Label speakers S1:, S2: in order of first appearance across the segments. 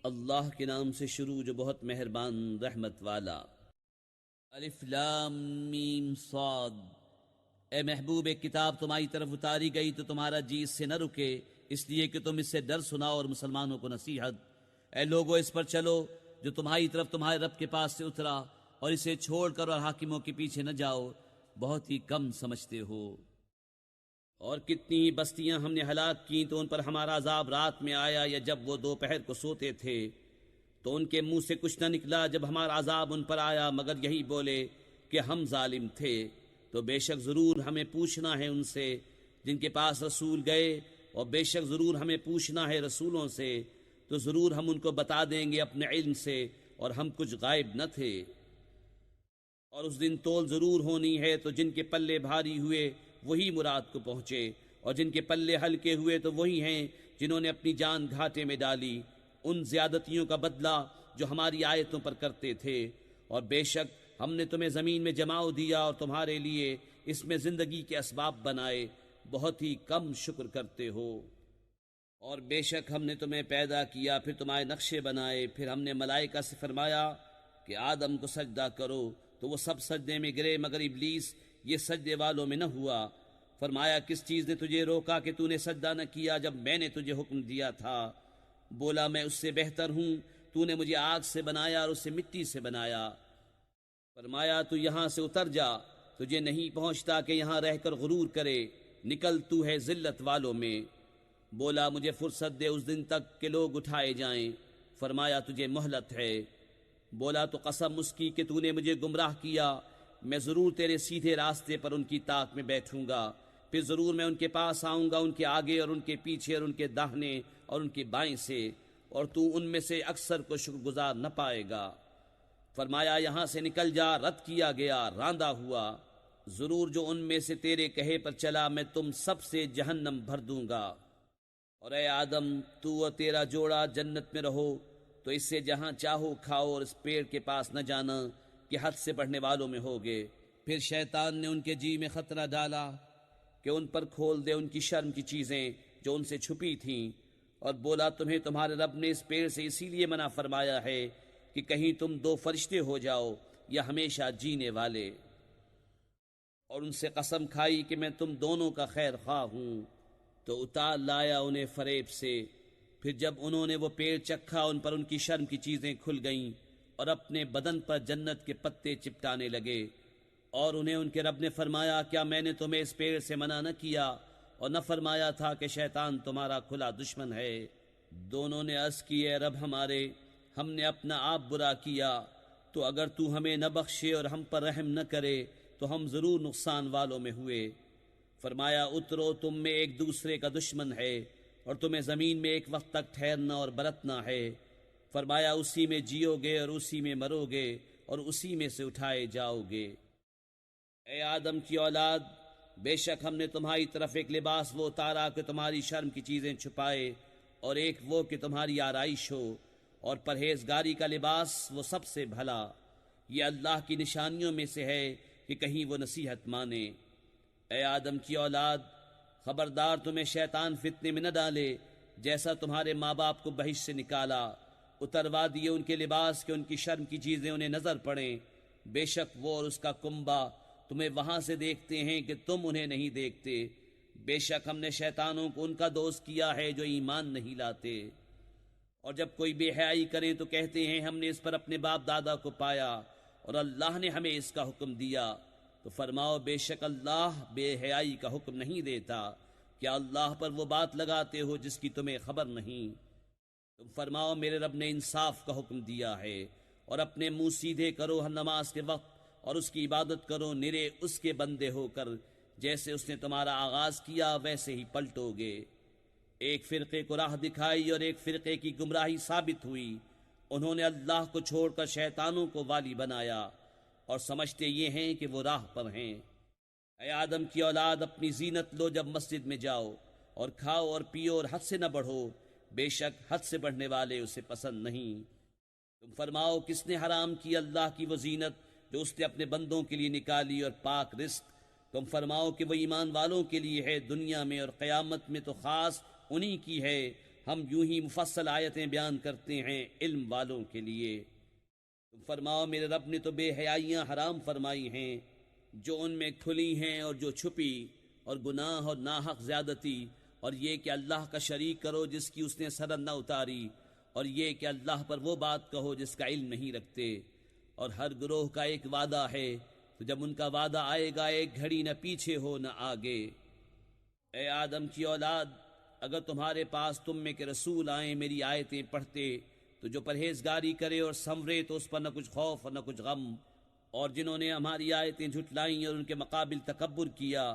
S1: اللہ کے نام سے شروع جو بہت مہربان رحمت والا۔ الف لام میم صاد۔ اے محبوب، ایک کتاب تمہاری طرف اتاری گئی تو تمہارا جی اس سے نہ رکے، اس لیے کہ تم اس سے ڈر سناؤ اور مسلمانوں کو نصیحت۔ اے لوگو، اس پر چلو جو تمہاری طرف تمہارے رب کے پاس سے اترا، اور اسے چھوڑ کر اور حاکموں کے پیچھے نہ جاؤ، بہت ہی کم سمجھتے ہو۔ اور کتنی ہی بستیاں ہم نے ہلاک کی تو ان پر ہمارا عذاب رات میں آیا یا جب وہ دوپہر کو سوتے تھے، تو ان کے منہ سے کچھ نہ نکلا جب ہمارا عذاب ان پر آیا مگر یہی بولے کہ ہم ظالم تھے۔ تو بے شک ضرور ہمیں پوچھنا ہے ان سے جن کے پاس رسول گئے، اور بے شک ضرور ہمیں پوچھنا ہے رسولوں سے، تو ضرور ہم ان کو بتا دیں گے اپنے علم سے، اور ہم کچھ غائب نہ تھے۔ اور اس دن تول ضرور ہونی ہے، تو جن کے پلے بھاری ہوئے وہی مراد کو پہنچے، اور جن کے پلے ہلکے ہوئے تو وہی ہیں جنہوں نے اپنی جان گھاٹے میں ڈالی، ان زیادتیوں کا بدلہ جو ہماری آیتوں پر کرتے تھے۔ اور بے شک ہم نے تمہیں زمین میں جماؤ دیا اور تمہارے لیے اس میں زندگی کے اسباب بنائے، بہت ہی کم شکر کرتے ہو۔ اور بے شک ہم نے تمہیں پیدا کیا، پھر تمہارے نقشے بنائے، پھر ہم نے ملائکہ سے فرمایا کہ آدم کو سجدہ کرو، تو وہ سب سجدے میں گرے مگر ابلیس یہ سجدے والوں میں نہ ہوا۔ فرمایا کس چیز نے تجھے روکا کہ تو نے سجدہ نہ کیا جب میں نے تجھے حکم دیا تھا؟ بولا میں اس سے بہتر ہوں، تو نے مجھے آگ سے بنایا اور اسے مٹی سے بنایا۔ فرمایا تو یہاں سے اتر جا، تجھے نہیں پہنچتا کہ یہاں رہ کر غرور کرے، نکل تو ہے ذلت والوں میں۔ بولا مجھے فرصت دے اس دن تک کہ لوگ اٹھائے جائیں۔ فرمایا تجھے مہلت ہے۔ بولا تو قسم اس کی کہ تو نے مجھے گمراہ کیا، میں ضرور تیرے سیدھے راستے پر ان کی طاق میں بیٹھوں گا، پھر ضرور میں ان کے پاس آؤں گا، ان کے آگے اور ان کے پیچھے اور ان کے داہنے اور ان کے بائیں سے، اور تو ان میں سے اکثر کو شکر گزار نہ پائے گا۔ فرمایا یہاں سے نکل جا، رد کیا گیا، راندہ ہوا، ضرور جو ان میں سے تیرے کہے پر چلا میں تم سب سے جہنم بھر دوں گا۔ اور اے آدم، تو اور تیرا جوڑا جنت میں رہو، تو اس سے جہاں چاہو کھاؤ، اور اس پیڑ کے پاس نہ جانا کہ حد سے بڑھنے والوں میں ہوگے۔ پھر شیطان نے ان کے جی میں خطرہ ڈالا کہ ان پر کھول دے ان کی شرم کی چیزیں جو ان سے چھپی تھیں، اور بولا تمہیں تمہارے رب نے اس پیڑ سے اسی لیے منع فرمایا ہے کہ کہیں تم دو فرشتے ہو جاؤ یا ہمیشہ جینے والے۔ اور ان سے قسم کھائی کہ میں تم دونوں کا خیر خواہ ہوں، تو اتار لایا انہیں فریب سے۔ پھر جب انہوں نے وہ پیڑ چکھا ان پر ان کی شرم کی چیزیں کھل گئیں، اور اپنے بدن پر جنت کے پتے چپٹانے لگے۔ اور انہیں ان کے رب نے فرمایا کیا میں نے تمہیں اس پیڑ سے منع نہ کیا اور نہ فرمایا تھا کہ شیطان تمہارا کھلا دشمن ہے؟ دونوں نے عرض کی اے رب ہمارے، ہم نے اپنا آپ برا کیا، تو اگر تو ہمیں نہ بخشے اور ہم پر رحم نہ کرے تو ہم ضرور نقصان والوں میں ہوئے۔ فرمایا اترو، تم میں ایک دوسرے کا دشمن ہے، اور تمہیں زمین میں ایک وقت تک ٹھہرنا اور برتنا ہے۔ فرمایا اسی میں جیو گے اور اسی میں مرو گے اور اسی میں سے اٹھائے جاؤ گے۔ اے آدم کی اولاد، بے شک ہم نے تمہاری طرف ایک لباس وہ اتارا کہ تمہاری شرم کی چیزیں چھپائے، اور ایک وہ کہ تمہاری آرائش ہو، اور پرہیزگاری کا لباس وہ سب سے بھلا۔ یہ اللہ کی نشانیوں میں سے ہے کہ کہیں وہ نصیحت مانے۔ اے آدم کی اولاد، خبردار تمہیں شیطان فتنے میں نہ ڈالے، جیسا تمہارے ماں باپ کو بہشت سے نکالا، اتروا دیے ان کے لباس کہ ان کی شرم کی چیزیں انہیں نظر پڑیں۔ بے شک وہ اور اس کا کنبہ تمہیں وہاں سے دیکھتے ہیں کہ تم انہیں نہیں دیکھتے۔ بے شک ہم نے شیطانوں کو ان کا دوست کیا ہے جو ایمان نہیں لاتے۔ اور جب کوئی بے حیائی کریں تو کہتے ہیں ہم نے اس پر اپنے باپ دادا کو پایا، اور اللہ نے ہمیں اس کا حکم دیا۔ تو فرماؤ بے شک اللہ بے حیائی کا حکم نہیں دیتا، کیا اللہ پر وہ بات لگاتے ہو جس کی تمہیں خبر نہیں؟ تم فرماؤ میرے رب نے انصاف کا حکم دیا ہے، اور اپنے منہ سیدھے کرو ہر نماز کے وقت، اور اس کی عبادت کرو نرے اس کے بندے ہو کر، جیسے اس نے تمہارا آغاز کیا ویسے ہی پلٹو گے۔ ایک فرقے کو راہ دکھائی اور ایک فرقے کی گمراہی ثابت ہوئی، انہوں نے اللہ کو چھوڑ کر شیطانوں کو والی بنایا، اور سمجھتے یہ ہیں کہ وہ راہ پر ہیں۔ اے آدم کی اولاد، اپنی زینت لو جب مسجد میں جاؤ، اور کھاؤ اور پیو اور حد سے نہ بڑھو، بے شک حد سے بڑھنے والے اسے پسند نہیں۔ تم فرماؤ کس نے حرام کی اللہ کی وہ زینت جو اس نے اپنے بندوں کے لیے نکالی، اور پاک رزق؟ تم فرماؤ کہ وہ ایمان والوں کے لیے ہے، دنیا میں اور قیامت میں تو خاص انہی کی ہے، ہم یوں ہی مفصل آیتیں بیان کرتے ہیں علم والوں کے لیے۔ تم فرماؤ میرے رب نے تو بے حیائیاں حرام فرمائی ہیں، جو ان میں کھلی ہیں اور جو چھپی، اور گناہ اور ناحق زیادتی، اور یہ کہ اللہ کا شریک کرو جس کی اس نے سند نہ اتاری، اور یہ کہ اللہ پر وہ بات کہو جس کا علم نہیں رکھتے۔ اور ہر گروہ کا ایک وعدہ ہے، تو جب ان کا وعدہ آئے گا ایک گھڑی نہ پیچھے ہو نہ آگے۔ اے آدم کی اولاد، اگر تمہارے پاس تم میں کے رسول آئیں میری آیتیں پڑھتے، تو جو پرہیزگاری کرے اور سنورے تو اس پر نہ کچھ خوف اور نہ کچھ غم، اور جنہوں نے ہماری آیتیں جھٹلائیں اور ان کے مقابل تکبر کیا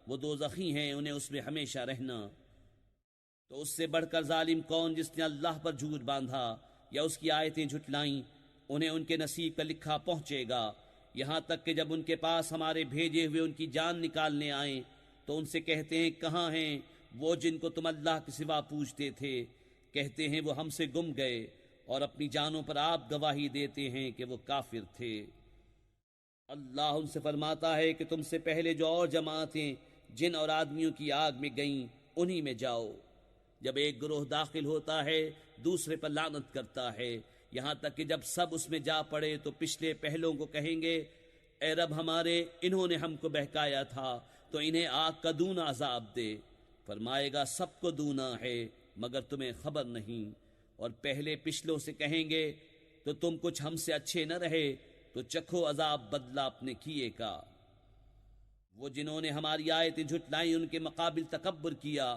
S1: وہ دوزخی ہیں، انہیں اس میں ہمیشہ رہنا۔ تو اس سے بڑھ کر ظالم کون جس نے اللہ پر جھوٹ باندھا یا اس کی آیتیں جھٹلائیں؟ انہیں ان کے نصیب کا لکھا پہنچے گا، یہاں تک کہ جب ان کے پاس ہمارے بھیجے ہوئے ان کی جان نکالنے آئیں تو ان سے کہتے ہیں کہاں ہیں وہ جن کو تم اللہ کے سوا پوچھتے تھے؟ کہتے ہیں وہ ہم سے گم گئے، اور اپنی جانوں پر آپ گواہی دیتے ہیں کہ وہ کافر تھے۔ اللہ ان سے فرماتا ہے کہ تم سے پہلے جو اور جماعتیں جن اور آدمیوں کی آگ میں گئیں انہی میں جاؤ۔ جب ایک گروہ داخل ہوتا ہے دوسرے پر لعنت کرتا ہے، یہاں تک کہ جب سب اس میں جا پڑے تو پچھلے پہلوں کو کہیں گے اے رب ہمارے، انہوں نے ہم کو بہکایا تھا تو انہیں آگ کا دونا عذاب دے۔ فرمائے گا سب کو دونا ہے مگر تمہیں خبر نہیں۔ اور پہلے پچھلوں سے کہیں گے تو تم کچھ ہم سے اچھے نہ رہے، تو چکھو عذاب بدلہ اپنے کیے کا۔ وہ جنہوں نے ہماری آیتیں جھٹلائیں ان کے مقابل تکبر کیا،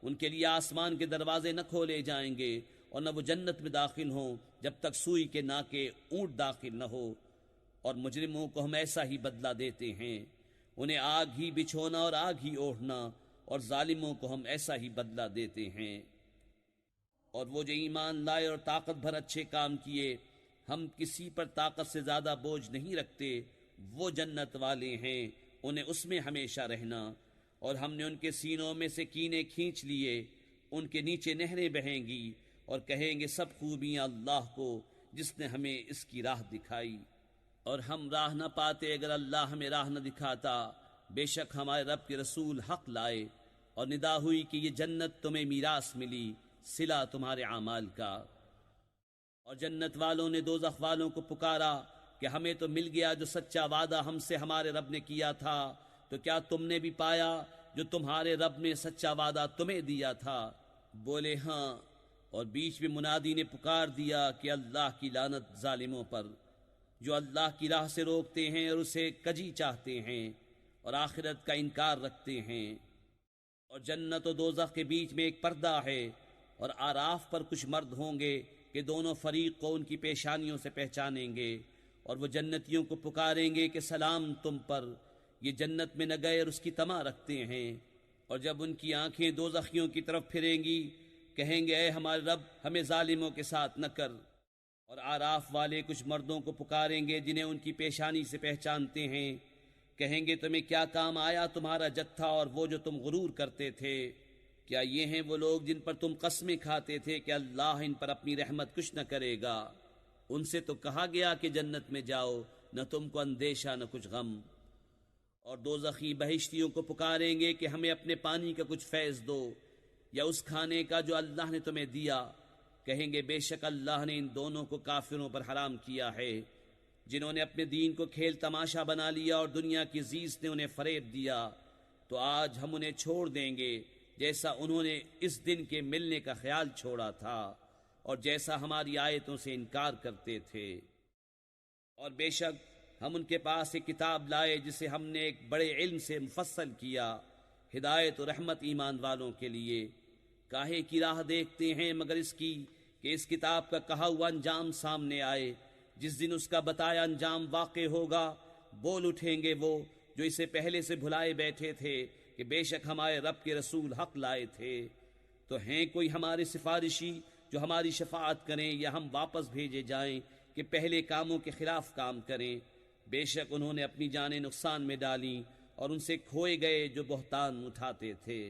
S1: ان کے لیے آسمان کے دروازے نہ کھولے جائیں گے اور نہ وہ جنت میں داخل ہوں جب تک سوئی کے ناکے اونٹ داخل نہ ہو۔ اور مجرموں کو ہم ایسا ہی بدلہ دیتے ہیں، انہیں آگ ہی بچھونا اور آگ ہی اوڑھنا، اور ظالموں کو ہم ایسا ہی بدلہ دیتے ہیں۔ اور وہ جو ایمان لائے اور طاقت بھر اچھے کام کیے، ہم کسی پر طاقت سے زیادہ بوجھ نہیں رکھتے، وہ جنت والے ہیں، انہیں اس میں ہمیشہ رہنا۔ اور ہم نے ان کے سینوں میں سے کینے کھینچ لیے، ان کے نیچے نہریں بہیں گی، اور کہیں گے سب خوبیاں اللہ کو جس نے ہمیں اس کی راہ دکھائی۔ اور ہم راہ نہ پاتے اگر اللہ ہمیں راہ نہ دکھاتا، بے شک ہمارے رب کے رسول حق لائے، اور ندا ہوئی کہ یہ جنت تمہیں میراث ملی صلہ تمہارے اعمال کا۔ اور جنت والوں نے دوزخ والوں کو پکارا کہ ہمیں تو مل گیا جو سچا وعدہ ہم سے ہمارے رب نے کیا تھا، تو کیا تم نے بھی پایا جو تمہارے رب نے سچا وعدہ تمہیں دیا تھا؟ بولے ہاں، اور بیچ میں منادی نے پکار دیا کہ اللہ کی لعنت ظالموں پر، جو اللہ کی راہ سے روکتے ہیں اور اسے کجی چاہتے ہیں اور آخرت کا انکار رکھتے ہیں۔ اور جنت و دوزخ کے بیچ میں ایک پردہ ہے، اور آراف پر کچھ مرد ہوں گے کہ دونوں فریق کو ان کی پیشانیوں سے پہچانیں گے، اور وہ جنتیوں کو پکاریں گے کہ سلام تم پر، یہ جنت میں نہ گئے اور اس کی طمع رکھتے ہیں۔ اور جب ان کی آنکھیں دوزخیوں کی طرف پھریں گی کہیں گے اے ہمارے رب ہمیں ظالموں کے ساتھ نہ کر۔ اور آراف والے کچھ مردوں کو پکاریں گے جنہیں ان کی پیشانی سے پہچانتے ہیں، کہیں گے تمہیں کیا کام آیا تمہارا جتھا اور وہ جو تم غرور کرتے تھے؟ کیا یہ ہیں وہ لوگ جن پر تم قسمیں کھاتے تھے کہ اللہ ان پر اپنی رحمت کچھ نہ کرے گا؟ ان سے تو کہا گیا کہ جنت میں جاؤ، نہ تم کو اندیشہ نہ کچھ غم۔ اور دوزخی بہشتیوں کو پکاریں گے کہ ہمیں اپنے پانی کا کچھ فیض دو، یا اس کھانے کا جو اللہ نے تمہیں دیا۔ کہیں گے بے شک اللہ نے ان دونوں کو کافروں پر حرام کیا ہے، جنہوں نے اپنے دین کو کھیل تماشا بنا لیا اور دنیا کی زیست نے انہیں فریب دیا، تو آج ہم انہیں چھوڑ دیں گے جیسا انہوں نے اس دن کے ملنے کا خیال چھوڑا تھا اور جیسا ہماری آیتوں سے انکار کرتے تھے۔ اور بے شک ہم ان کے پاس ایک کتاب لائے جسے ہم نے ایک بڑے علم سے مفصل کیا، ہدایت و رحمت ایمان والوں کے لیے۔ کاہے کی راہ دیکھتے ہیں مگر اس کی کہ اس کتاب کا کہا ہوا انجام سامنے آئے، جس دن اس کا بتایا انجام واقع ہوگا بول اٹھیں گے وہ جو اسے پہلے سے بھلائے بیٹھے تھے کہ بے شک ہمارے رب کے رسول حق لائے تھے۔ تو ہیں کوئی ہمارے سفارشی جو ہماری شفاعت کریں یا ہم واپس بھیجے جائیں کہ پہلے کاموں کے خلاف کام کریں؟ بے شک انہوں نے اپنی جانیں نقصان میں ڈالیں اور ان سے کھوئے گئے جو بہتان اٹھاتے تھے۔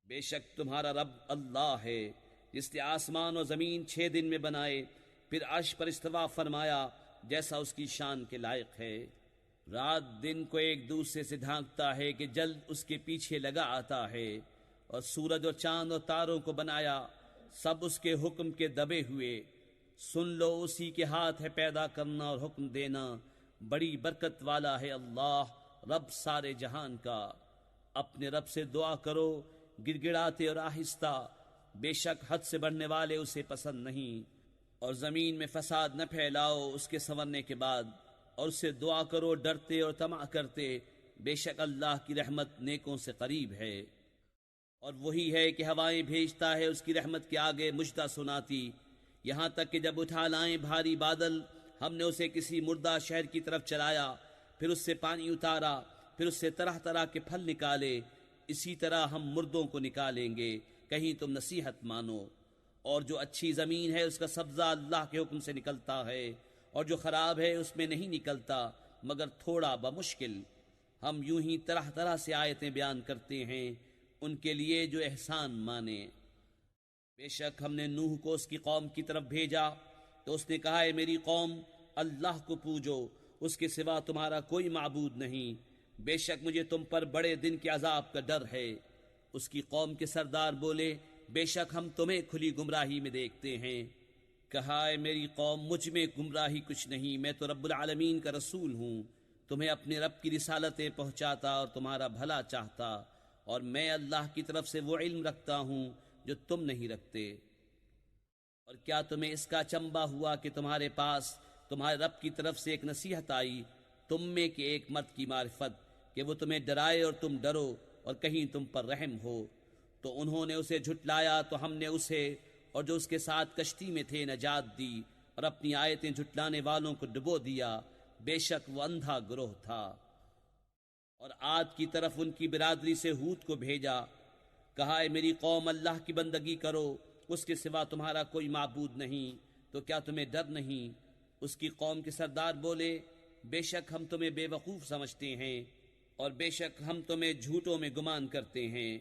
S1: بے شک تمہارا رب اللہ ہے جس نے آسمان و زمین 6 دن میں بنائے، پھر عرش پر استوا فرمایا جیسا اس کی شان کے لائق ہے۔ رات دن کو ایک دوسرے سے ڈھانکتا ہے کہ جلد اس کے پیچھے لگا آتا ہے، اور سورج اور چاند اور تاروں کو بنایا سب اس کے حکم کے دبے ہوئے، سن لو اسی کے ہاتھ ہے پیدا کرنا اور حکم دینا، بڑی برکت والا ہے اللہ رب سارے جہان کا۔ اپنے رب سے دعا کرو گڑ گڑاتے اور آہستہ، بے شک حد سے بڑھنے والے اسے پسند نہیں۔ اور زمین میں فساد نہ پھیلاؤ اس کے سنورنے کے بعد، اور اس سے دعا کرو ڈرتے اور طمع کرتے، بے شک اللہ کی رحمت نیکوں سے قریب ہے۔ اور وہی ہے کہ ہوائیں بھیجتا ہے اس کی رحمت کے آگے مجدہ سناتی، یہاں تک کہ جب اٹھا لائیں بھاری بادل، ہم نے اسے کسی مردہ شہر کی طرف چلایا، پھر اس سے پانی اتارا، پھر اس سے طرح طرح کے پھل نکالے، اسی طرح ہم مردوں کو نکالیں گے، کہیں تم نصیحت مانو۔ اور جو اچھی زمین ہے اس کا سبزہ اللہ کے حکم سے نکلتا ہے، اور جو خراب ہے اس میں نہیں نکلتا مگر تھوڑا بمشکل۔ ہم یوں ہی طرح طرح سے آیتیں بیان کرتے ہیں ان کے لیے جو احسان مانے۔ بے شک ہم نے نوح کو اس کی قوم کی طرف بھیجا تو اس نے کہا، اے میری قوم، اللہ کو پوجو، اس کے سوا تمہارا کوئی معبود نہیں، بے شک مجھے تم پر بڑے دن کے عذاب کا ڈر ہے۔ اس کی قوم کے سردار بولے، بے شک ہم تمہیں کھلی گمراہی میں دیکھتے ہیں۔ کہا، اے میری قوم، مجھ میں گمراہی کچھ نہیں، میں تو رب العالمین کا رسول ہوں، تمہیں اپنے رب کی رسالتیں پہنچاتا اور تمہارا بھلا چاہتا، اور میں اللہ کی طرف سے وہ علم رکھتا ہوں جو تم نہیں رکھتے۔ اور کیا تمہیں اس کا چمبا ہوا کہ تمہارے پاس تمہارے رب کی طرف سے ایک نصیحت آئی، تم میں کہ ایک مرد کی معرفت، کہ وہ تمہیں ڈرائے اور تم ڈرو اور کہیں تم پر رحم ہو؟ تو انہوں نے اسے جھٹلایا تو ہم نے اسے اور جو اس کے ساتھ کشتی میں تھے نجات دی، اور اپنی آیتیں جھٹلانے والوں کو ڈبو دیا، بے شک وہ اندھا گروہ تھا۔ اور عاد کی طرف ان کی برادری سے ہود کو بھیجا، کہا، اے میری قوم، اللہ کی بندگی کرو، اس کے سوا تمہارا کوئی معبود نہیں، تو کیا تمہیں ڈر نہیں؟ اس کی قوم کے سردار بولے، بے شک ہم تمہیں بے وقوف سمجھتے ہیں، اور بے شک ہم تمہیں جھوٹوں میں گمان کرتے ہیں۔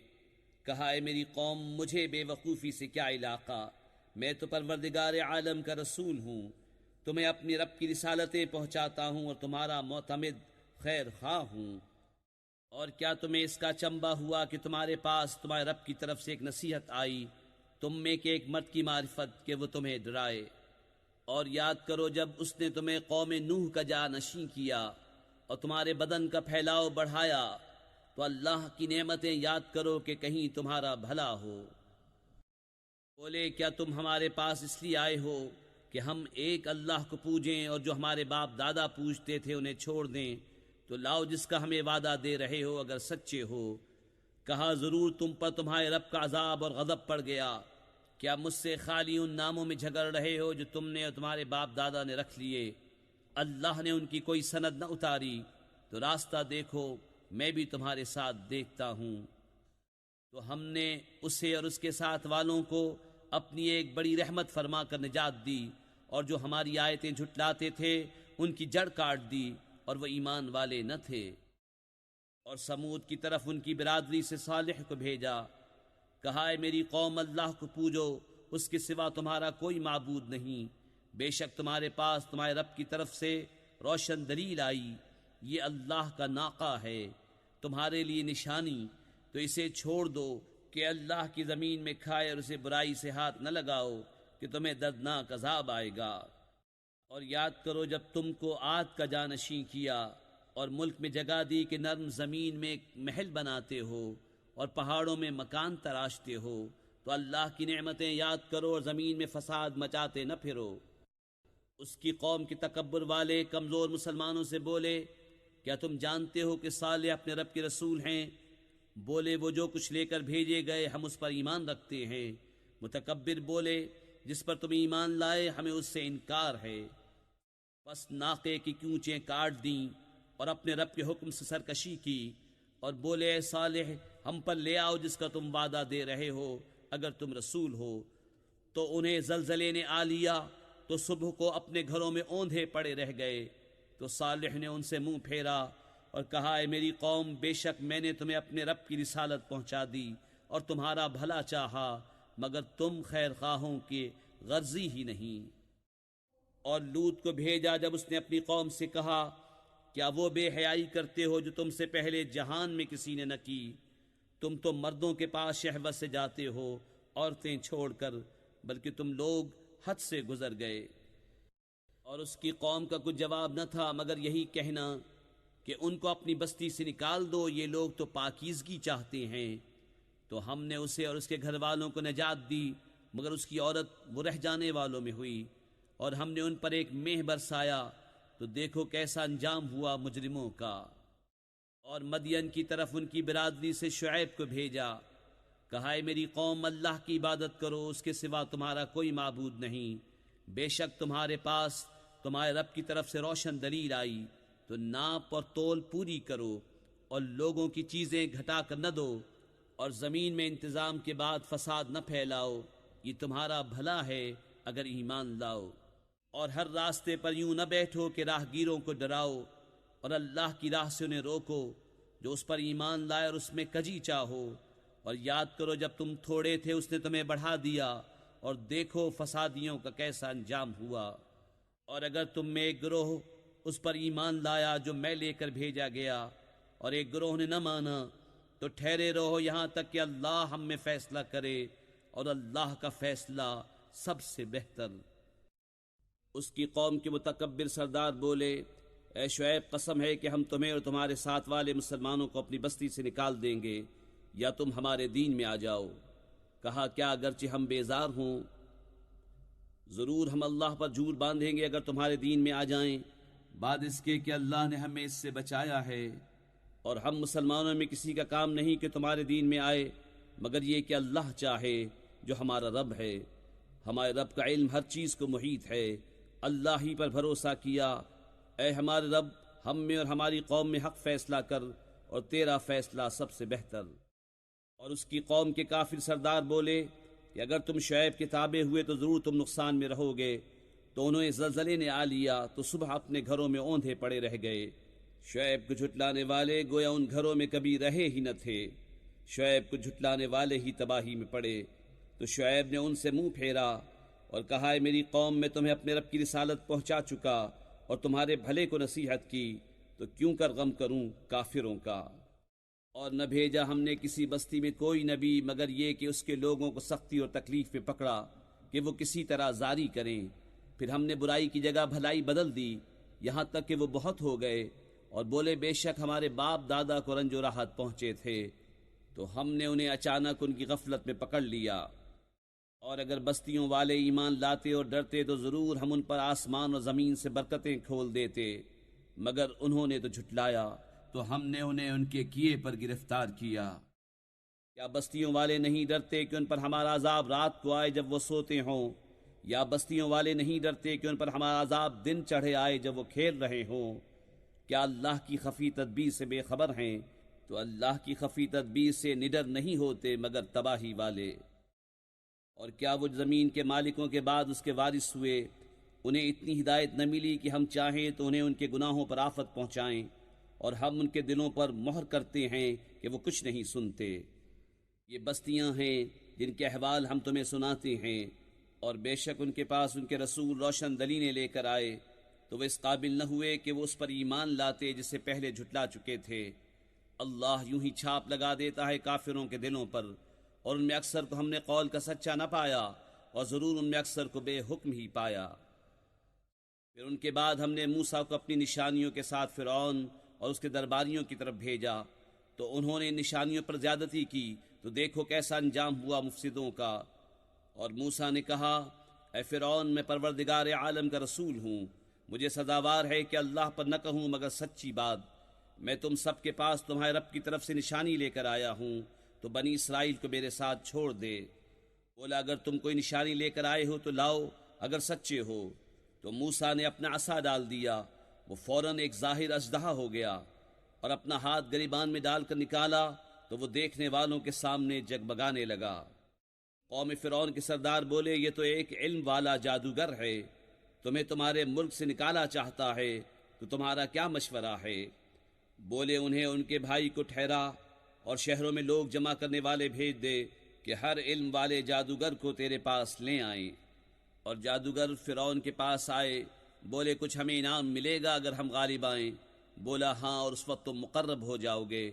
S1: کہا، اے میری قوم، مجھے بے وقوفی سے کیا علاقہ، میں تو پروردگار عالم کا رسول ہوں، تمہیں اپنی رب کی رسالتیں پہنچاتا ہوں اور تمہارا معتمد خیر خواہ ہوں۔ اور کیا تمہیں اس کا چمبا ہوا کہ تمہارے پاس تمہارے رب کی طرف سے ایک نصیحت آئی، تم میں کہ ایک مرد کی معرفت، کہ وہ تمہیں ڈرائے؟ اور یاد کرو جب اس نے تمہیں قوم نوح کا جانشین کیا اور تمہارے بدن کا پھیلاؤ بڑھایا، تو اللہ کی نعمتیں یاد کرو کہ کہیں تمہارا بھلا ہو۔ بولے، کیا تم ہمارے پاس اس لیے آئے ہو کہ ہم ایک اللہ کو پوجیں اور جو ہمارے باپ دادا پوجتے تھے انہیں چھوڑ دیں؟ تو لاؤ جس کا ہمیں وعدہ دے رہے ہو اگر سچے ہو۔ کہا، ضرور تم پر تمہارے رب کا عذاب اور غضب پڑ گیا، کیا مجھ سے خالی ان ناموں میں جھگڑ رہے ہو جو تم نے اور تمہارے باپ دادا نے رکھ لیے؟ اللہ نے ان کی کوئی سند نہ اتاری، تو راستہ دیکھو، میں بھی تمہارے ساتھ دیکھتا ہوں۔ تو ہم نے اسے اور اس کے ساتھ والوں کو اپنی ایک بڑی رحمت فرما کر نجات دی، اور جو ہماری آیتیں جھٹلاتے تھے ان کی جڑ کاٹ دی، اور وہ ایمان والے نہ تھے۔ اور سمود کی طرف ان کی برادری سے صالح کو بھیجا، کہا، اے میری قوم، اللہ کو پوجو، اس کے سوا تمہارا کوئی معبود نہیں، بے شک تمہارے پاس تمہارے رب کی طرف سے روشن دلیل آئی، یہ اللہ کا ناقہ ہے تمہارے لیے نشانی، تو اسے چھوڑ دو کہ اللہ کی زمین میں کھائے، اور اسے برائی سے ہاتھ نہ لگاؤ کہ تمہیں دردناک عذاب آئے گا۔ اور یاد کرو جب تم کو عاد کا جانشین کیا اور ملک میں جگہ دی کہ نرم زمین میں ایک محل بناتے ہو اور پہاڑوں میں مکان تراشتے ہو، تو اللہ کی نعمتیں یاد کرو اور زمین میں فساد مچاتے نہ پھرو۔ اس کی قوم کے تکبر والے کمزور مسلمانوں سے بولے، کیا تم جانتے ہو کہ صالح اپنے رب کے رسول ہیں؟ بولے، وہ جو کچھ لے کر بھیجے گئے ہم اس پر ایمان رکھتے ہیں۔ متکبر بولے، جس پر تم ایمان لائے ہمیں اس سے انکار ہے۔ بس ناقے کی کونچیں کاٹ دیں اور اپنے رب کے حکم سے سرکشی کی، اور بولے، اے صالح، ہم پر لے آؤ جس کا تم وعدہ دے رہے ہو اگر تم رسول ہو۔ تو انہیں زلزلے نے آ لیا تو صبح کو اپنے گھروں میں اوندھے پڑے رہ گئے۔ تو صالح نے ان سے منہ پھیرا اور کہا، اے میری قوم، بے شک میں نے تمہیں اپنے رب کی رسالت پہنچا دی اور تمہارا بھلا چاہا، مگر تم خیر خواہوں کے غرضی ہی نہیں۔ اور لوط کو بھیجا جب اس نے اپنی قوم سے کہا، کیا وہ بے حیائی کرتے ہو جو تم سے پہلے جہان میں کسی نے نہ کی؟ تم تو مردوں کے پاس شہوت سے جاتے ہو عورتیں چھوڑ کر، بلکہ تم لوگ حد سے گزر گئے۔ اور اس کی قوم کا کچھ جواب نہ تھا مگر یہی کہنا کہ ان کو اپنی بستی سے نکال دو، یہ لوگ تو پاکیزگی چاہتے ہیں۔ تو ہم نے اسے اور اس کے گھر والوں کو نجات دی، مگر اس کی عورت وہ رہ جانے والوں میں ہوئی، اور ہم نے ان پر ایک مہ برسایا، تو دیکھو کیسا انجام ہوا مجرموں کا۔ اور مدین کی طرف ان کی برادری سے شعیب کو بھیجا، کہا اے میری قوم، اللہ کی عبادت کرو، اس کے سوا تمہارا کوئی معبود نہیں۔ بے شک تمہارے پاس تمہارے رب کی طرف سے روشن دلیل آئی، تو ناپ اور تول پوری کرو، اور لوگوں کی چیزیں گھٹا کر نہ دو، اور زمین میں انتظام کے بعد فساد نہ پھیلاؤ، یہ تمہارا بھلا ہے اگر ایمان لاؤ۔ اور ہر راستے پر یوں نہ بیٹھو کہ راہگیروں کو ڈراؤ، اور اللہ کی راہ سے انہیں روکو جو اس پر ایمان لائے اور اس میں کجی چاہو۔ اور یاد کرو جب تم تھوڑے تھے اس نے تمہیں بڑھا دیا، اور دیکھو فسادیوں کا کیسا انجام ہوا۔ اور اگر تم میں ایک گروہ اس پر ایمان لایا جو میں لے کر بھیجا گیا، اور ایک گروہ نے نہ مانا، تو ٹھہرے رہو یہاں تک کہ اللہ ہم میں فیصلہ کرے، اور اللہ کا فیصلہ سب سے بہتر۔ اس کی قوم کے متکبر سردار بولے، اے شعیب قسم ہے کہ ہم تمہیں اور تمہارے ساتھ والے مسلمانوں کو اپنی بستی سے نکال دیں گے، یا تم ہمارے دین میں آ جاؤ۔ کہا کیا اگرچہ ہم بیزار ہوں، ضرور ہم اللہ پر جھوٹ باندھیں گے اگر تمہارے دین میں آ جائیں، بعد اس کے کہ اللہ نے ہمیں اس سے بچایا ہے۔ اور ہم مسلمانوں میں کسی کا کام نہیں کہ تمہارے دین میں آئے، مگر یہ کہ اللہ چاہے جو ہمارا رب ہے۔ ہمارے رب کا علم ہر چیز کو محیط ہے، اللہ ہی پر بھروسہ کیا۔ اے ہمارے رب، ہم میں اور ہماری قوم میں حق فیصلہ کر، اور تیرا فیصلہ سب سے بہتر۔ اور اس کی قوم کے کافر سردار بولے کہ اگر تم شعیب کے تابع ہوئے تو ضرور تم نقصان میں رہو گے۔ تو انہیں زلزلے نے آ لیا تو صبح اپنے گھروں میں اوندھے پڑے رہ گئے۔ شعیب کو جھٹلانے والے گویا ان گھروں میں کبھی رہے ہی نہ تھے۔ شعیب کو جھٹلانے والے ہی تباہی میں پڑے۔ تو شعیب نے ان سے منہ پھیرا اور کہا اے میری قوم، میں تمہیں اپنے رب کی رسالت پہنچا چکا اور تمہارے بھلے کو نصیحت کی، تو کیوں کر غم کروں کافروں کا۔ اور نہ بھیجا ہم نے کسی بستی میں کوئی نبی مگر یہ کہ اس کے لوگوں کو سختی اور تکلیف میں پکڑا کہ وہ کسی طرح زاری کریں۔ پھر ہم نے برائی کی جگہ بھلائی بدل دی، یہاں تک کہ وہ بہت ہو گئے، اور بولے بے شک ہمارے باپ دادا کو رنج و راحت پہنچے تھے، تو ہم نے انہیں اچانک ان کی غفلت میں پکڑ لیا۔ اور اگر بستیوں والے ایمان لاتے اور ڈرتے تو ضرور ہم ان پر آسمان اور زمین سے برکتیں کھول دیتے، مگر انہوں نے تو جھٹلایا، تو ہم نے انہیں ان کے کیے پر گرفتار کیا۔ کیا بستیوں والے نہیں ڈرتے کہ ان پر ہمارا عذاب رات کو آئے جب وہ سوتے ہوں، یا بستیوں والے نہیں ڈرتے کہ ان پر ہمارا عذاب دن چڑھے آئے جب وہ کھیل رہے ہوں؟ کیا اللہ کی خفی تدبیر سے بے خبر ہیں؟ تو اللہ کی خفی تدبیر سے نڈر نہیں ہوتے مگر تباہی والے۔ اور کیا وہ زمین کے مالکوں کے بعد اس کے وارث ہوئے، انہیں اتنی ہدایت نہ ملی کہ ہم چاہیں تو انہیں ان کے گناہوں پر آفت پہنچائیں، اور ہم ان کے دلوں پر مہر کرتے ہیں کہ وہ کچھ نہیں سنتے۔ یہ بستیاں ہیں جن کے احوال ہم تمہیں سناتے ہیں، اور بے شک ان کے پاس ان کے رسول روشن دلیلیں لے کر آئے، تو وہ اس قابل نہ ہوئے کہ وہ اس پر ایمان لاتے جس سے پہلے جھٹلا چکے تھے۔ اللہ یوں ہی چھاپ لگا دیتا ہے کافروں کے دلوں پر، اور ان میں اکثر کو ہم نے قول کا سچا نہ پایا، اور ضرور ان میں اکثر کو بے حکم ہی پایا۔ پھر ان کے بعد ہم نے موسیٰ کو اپنی نشانیوں کے ساتھ فرعون اور اس کے درباریوں کی طرف بھیجا، تو انہوں نے نشانیوں پر زیادتی کی، تو دیکھو کیسا انجام ہوا مفسدوں کا۔ اور موسیٰ نے کہا اے فرعون، میں پروردگار عالم کا رسول ہوں، مجھے سزاوار ہے کہ اللہ پر نہ کہوں مگر سچی بات۔ میں تم سب کے پاس تمہارے رب کی طرف سے نشانی لے کر آیا ہوں، تو بنی اسرائیل کو میرے ساتھ چھوڑ دے۔ بولا اگر تم کوئی نشانی لے کر آئے ہو تو لاؤ اگر سچے ہو۔ تو موسیٰ نے اپنا عصا ڈال دیا، وہ فوراً ایک ظاہر اژدہا ہو گیا، اور اپنا ہاتھ گریبان میں ڈال کر نکالا تو وہ دیکھنے والوں کے سامنے جگمگانے لگا۔ قوم فرعون کے سردار بولے یہ تو ایک علم والا جادوگر ہے، تمہیں تمہارے ملک سے نکالا چاہتا ہے، تو تمہارا کیا مشورہ ہے؟ بولے انہیں ان کے بھائی کو ٹھہرا اور شہروں میں لوگ جمع کرنے والے بھیج دے کہ ہر علم والے جادوگر کو تیرے پاس لے آئیں۔ اور جادوگر فرعون کے پاس آئے، بولے کچھ ہمیں انعام ملے گا اگر ہم غالب آئیں؟ بولا ہاں، اور اس وقت تم مقرب ہو جاؤ گے۔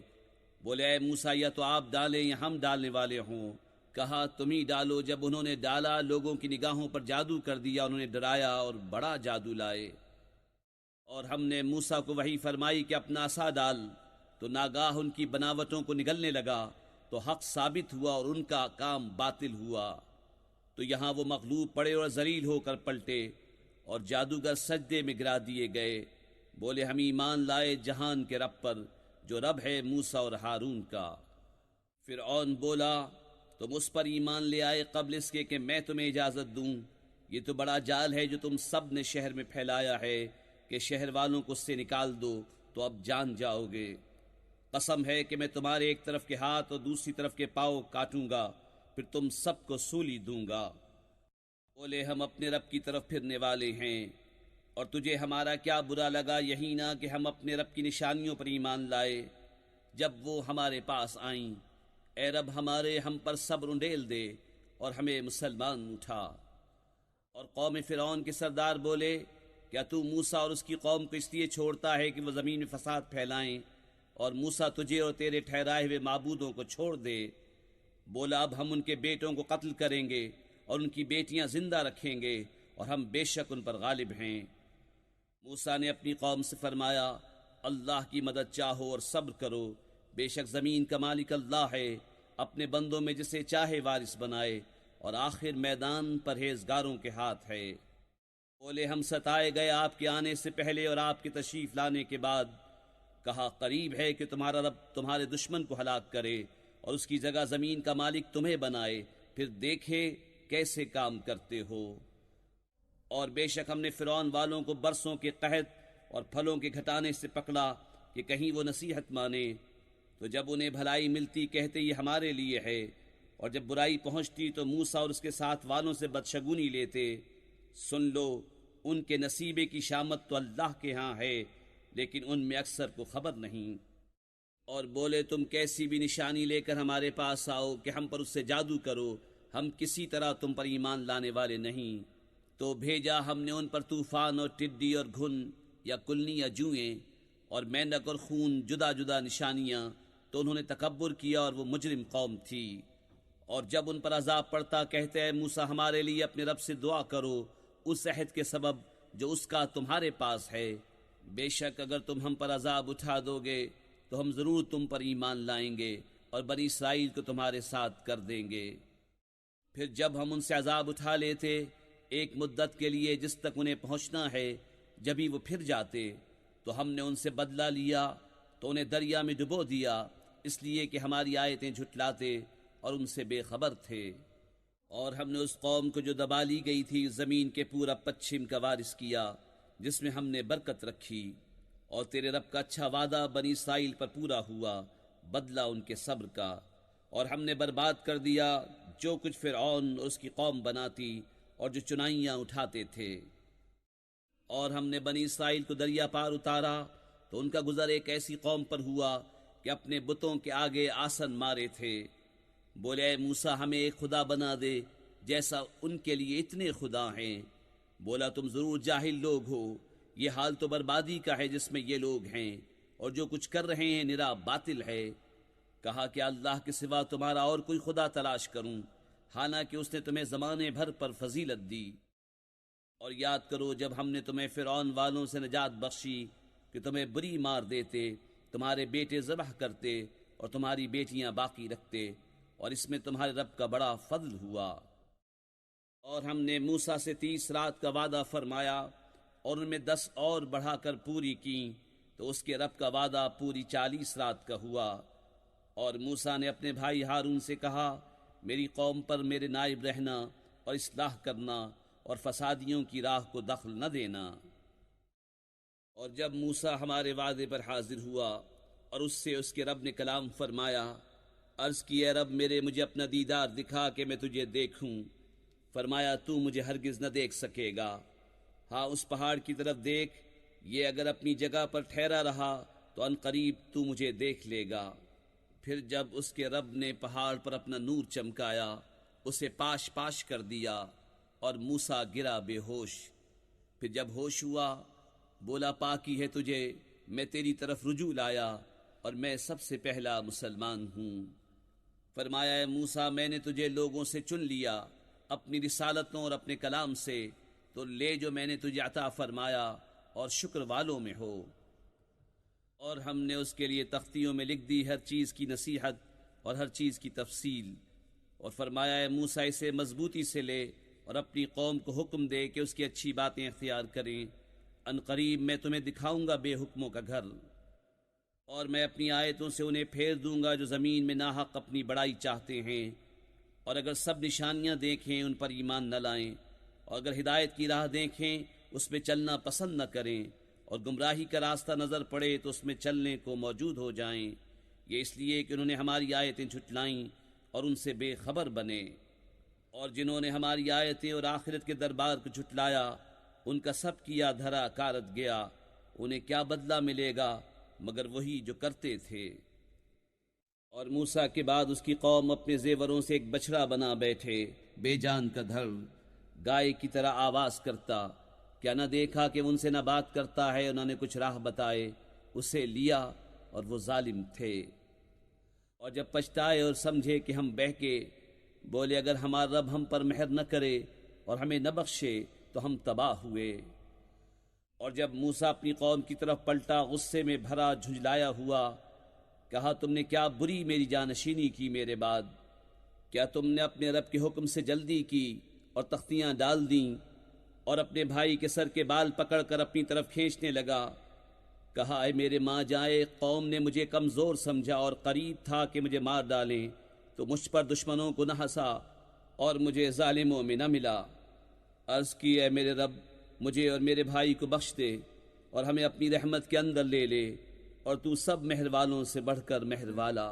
S1: بولے اے موسیٰ، یا تو آپ ڈالیں یا ہم ڈالنے والے ہوں۔ کہا تم ہی ڈالو۔ جب انہوں نے ڈالا لوگوں کی نگاہوں پر جادو کر دیا، انہوں نے ڈرایا اور بڑا جادو لائے۔ اور ہم نے موسیٰ کو وحی فرمائی کہ اپنا عصا ڈال، تو ناگاہ ان کی بناوٹوں کو نگلنے لگا، تو حق ثابت ہوا اور ان کا کام باطل ہوا۔ تو یہاں وہ مغلوب پڑے اور ذلیل ہو کر پلٹے، اور جادوگر سجدے میں گرا دیے گئے، بولے ہم ایمان لائے جہان کے رب پر، جو رب ہے موسیٰ اور ہارون کا۔ فرعون بولا تم اس پر ایمان لے آئے قبل اس کے کہ میں تمہیں اجازت دوں؟ یہ تو بڑا جال ہے جو تم سب نے شہر میں پھیلایا ہے کہ شہر والوں کو اس سے نکال دو تو اب جان جاؤ گے۔ قسم ہے کہ میں تمہارے ایک طرف کے ہاتھ اور دوسری طرف کے پاؤں کاٹوں گا، پھر تم سب کو سولی دوں گا۔ بولے ہم اپنے رب کی طرف پھرنے والے ہیں، اور تجھے ہمارا کیا برا لگا یہی نہ کہ ہم اپنے رب کی نشانیوں پر ایمان لائے جب وہ ہمارے پاس آئیں۔ اے رب ہمارے، ہم پر صبر انڈیل دے اور ہمیں مسلمان اٹھا۔ اور قوم فرعون کے سردار بولے کیا تو موسیٰ اور اس کی قوم کو اس لیے چھوڑتا ہے کہ وہ زمین میں فساد پھیلائیں، اور موسیٰ تجھے اور تیرے ٹھہرائے ہوئے معبودوں کو چھوڑ دے؟ بولا اب ہم ان کے بیٹوں کو قتل کریں گے اور ان کی بیٹیاں زندہ رکھیں گے، اور ہم بے شک ان پر غالب ہیں۔ موسیٰ نے اپنی قوم سے فرمایا اللہ کی مدد چاہو اور صبر کرو، بے شک زمین کا مالک اللہ ہے، اپنے بندوں میں جسے چاہے وارث بنائے، اور آخر میدان پرہیزگاروں کے ہاتھ ہے۔ بولے ہم ستائے گئے آپ کے آنے سے پہلے اور آپ کے تشریف لانے کے بعد، کہا قریب ہے کہ تمہارا رب تمہارے دشمن کو ہلاک کرے اور اس کی جگہ زمین کا مالک تمہیں بنائے، پھر دیکھے کیسے کام کرتے ہو۔ اور بے شک ہم نے فرعون والوں کو برسوں کے قحط اور پھلوں کے گھٹانے سے پکڑا کہ کہیں وہ نصیحت مانے، تو جب انہیں بھلائی ملتی کہتے یہ ہمارے لیے ہے، اور جب برائی پہنچتی تو موسیٰ اور اس کے ساتھ والوں سے بدشگونی لیتے۔ سن لو ان کے نصیبے کی شامت تو اللہ کے ہاں ہے، لیکن ان میں اکثر کو خبر نہیں۔ اور بولے تم کیسی بھی نشانی لے کر ہمارے پاس آؤ کہ ہم پر اس سے جادو کرو، ہم کسی طرح تم پر ایمان لانے والے نہیں۔ تو بھیجا ہم نے ان پر طوفان اور ٹڈی اور گھن یا کلنی یا جوئیں اور مینڈک اور خون، جدا جدا نشانیاں، تو انہوں نے تکبر کیا اور وہ مجرم قوم تھی۔ اور جب ان پر عذاب پڑتا کہتے ہیں موسیٰ ہمارے لیے اپنے رب سے دعا کرو اس عہد کے سبب جو اس کا تمہارے پاس ہے، بے شک اگر تم ہم پر عذاب اٹھا دو گے تو ہم ضرور تم پر ایمان لائیں گے اور بنی اسرائیل کو تمہارے ساتھ کر دیں گے۔ پھر جب ہم ان سے عذاب اٹھا لیتے ایک مدت کے لیے جس تک انہیں پہنچنا ہے، جبھی وہ پھر جاتے تو ہم نے ان سے بدلہ لیا، تو انہیں دریا میں ڈبو دیا، اس لیے کہ ہماری آیتیں جھٹلاتے اور ان سے بے خبر تھے۔ اور ہم نے اس قوم کو جو دبا لی گئی تھی زمین کے پورا پچھم کا وارث کیا، جس میں ہم نے برکت رکھی، اور تیرے رب کا اچھا وعدہ بنی اسرائیل پر پورا ہوا، بدلہ ان کے صبر کا۔ اور ہم نے برباد کر دیا جو کچھ فرعون اور اس کی قوم بناتی اور جو چنائیاں اٹھاتے تھے۔ اور ہم نے بنی اسرائیل کو دریا پار اتارا تو ان کا گزر ایک ایسی قوم پر ہوا کہ اپنے بتوں کے آگے آسن مارے تھے۔ بولے اے موسیٰ ہمیں ایک خدا بنا دے جیسا ان کے لیے اتنے خدا ہیں۔ بولا تم ضرور جاہل لوگ ہو، یہ حال تو بربادی کا ہے جس میں یہ لوگ ہیں، اور جو کچھ کر رہے ہیں نرا باطل ہے۔ کہا کہ اللہ کے سوا تمہارا اور کوئی خدا تلاش کروں، حالانکہ اس نے تمہیں زمانے بھر پر فضیلت دی۔ اور یاد کرو جب ہم نے تمہیں فرعون والوں سے نجات بخشی کہ تمہیں بری مار دیتے، تمہارے بیٹے ذبح کرتے اور تمہاری بیٹیاں باقی رکھتے، اور اس میں تمہارے رب کا بڑا فضل ہوا۔ اور ہم نے موسیٰ سے 30 رات کا وعدہ فرمایا اور ان میں 10 اور بڑھا کر پوری کی، تو اس کے رب کا وعدہ پوری 40 رات کا ہوا۔ اور موسیٰ نے اپنے بھائی ہارون سے کہا میری قوم پر میرے نائب رہنا اور اصلاح کرنا اور فسادیوں کی راہ کو دخل نہ دینا۔ اور جب موسیٰ ہمارے وعدے پر حاضر ہوا اور اس سے اس کے رب نے کلام فرمایا، عرض کی اے رب میرے مجھے اپنا دیدار دکھا کہ میں تجھے دیکھوں۔ فرمایا تو مجھے ہرگز نہ دیکھ سکے گا، ہاں اس پہاڑ کی طرف دیکھ، یہ اگر اپنی جگہ پر ٹھہرا رہا تو ان قریب تو مجھے دیکھ لے گا۔ پھر جب اس کے رب نے پہاڑ پر اپنا نور چمکایا، اسے پاش پاش کر دیا اور موسیٰ گرا بے ہوش۔ پھر جب ہوش ہوا بولا پاکی ہے تجھے، میں تیری طرف رجوع لایا اور میں سب سے پہلا مسلمان ہوں۔ فرمایا اے موسیٰ میں نے تجھے لوگوں سے چن لیا اپنی رسالتوں اور اپنے کلام سے، تو لے جو میں نے تجھے عطا فرمایا اور شکر والوں میں ہو۔ اور ہم نے اس کے لیے تختیوں میں لکھ دی ہر چیز کی نصیحت اور ہر چیز کی تفصیل، اور فرمایا اے موسیٰ اسے مضبوطی سے لے اور اپنی قوم کو حکم دے کہ اس کی اچھی باتیں اختیار کریں، ان قریب میں تمہیں دکھاؤں گا بے حکموں کا گھر، اور میں اپنی آیتوں سے انہیں پھیر دوں گا جو زمین میں ناحق اپنی بڑائی چاہتے ہیں، اور اگر سب نشانیاں دیکھیں ان پر ایمان نہ لائیں، اور اگر ہدایت کی راہ دیکھیں اس میں چلنا پسند نہ کریں، اور گمراہی کا راستہ نظر پڑے تو اس میں چلنے کو موجود ہو جائیں، یہ اس لیے کہ انہوں نے ہماری آیتیں جھٹلائیں اور ان سے بے خبر بنے۔ اور جنہوں نے ہماری آیتیں اور آخرت کے دربار کو جھٹلایا ان کا سب کیا دھرا کارت گیا، انہیں کیا بدلہ ملے گا مگر وہی جو کرتے تھے۔ اور موسیٰ کے بعد اس کی قوم اپنے زیوروں سے ایک بچڑا بنا بیٹھے، بے جان کا دھڑ، گائے کی طرح آواز کرتا، کیا نہ دیکھا کہ ان سے نہ بات کرتا ہے، انہوں نے کچھ راہ بتائے، اسے لیا اور وہ ظالم تھے۔ اور جب پچھتائے اور سمجھے کہ ہم بہکے، بولے اگر ہمارا رب ہم پر مہر نہ کرے اور ہمیں نہ بخشے تو ہم تباہ ہوئے۔ اور جب موسیٰ اپنی قوم کی طرف پلٹا غصے میں بھرا جھنجلایا ہوا، کہا تم نے کیا بری میری جانشینی کی میرے بعد، کیا تم نے اپنے رب کے حکم سے جلدی کی اور تختیاں ڈال دیں، اور اپنے بھائی کے سر کے بال پکڑ کر اپنی طرف کھینچنے لگا، کہا اے میرے ماں جائے، قوم نے مجھے کمزور سمجھا اور قریب تھا کہ مجھے مار ڈالیں، تو مجھ پر دشمنوں کو نہ ہنسا اور مجھے ظالموں میں نہ ملا۔ عرض کی اے میرے رب مجھے اور میرے بھائی کو بخش دے اور ہمیں اپنی رحمت کے اندر لے لے، اور تو سب مہر والوں سے بڑھ کر مہر والا۔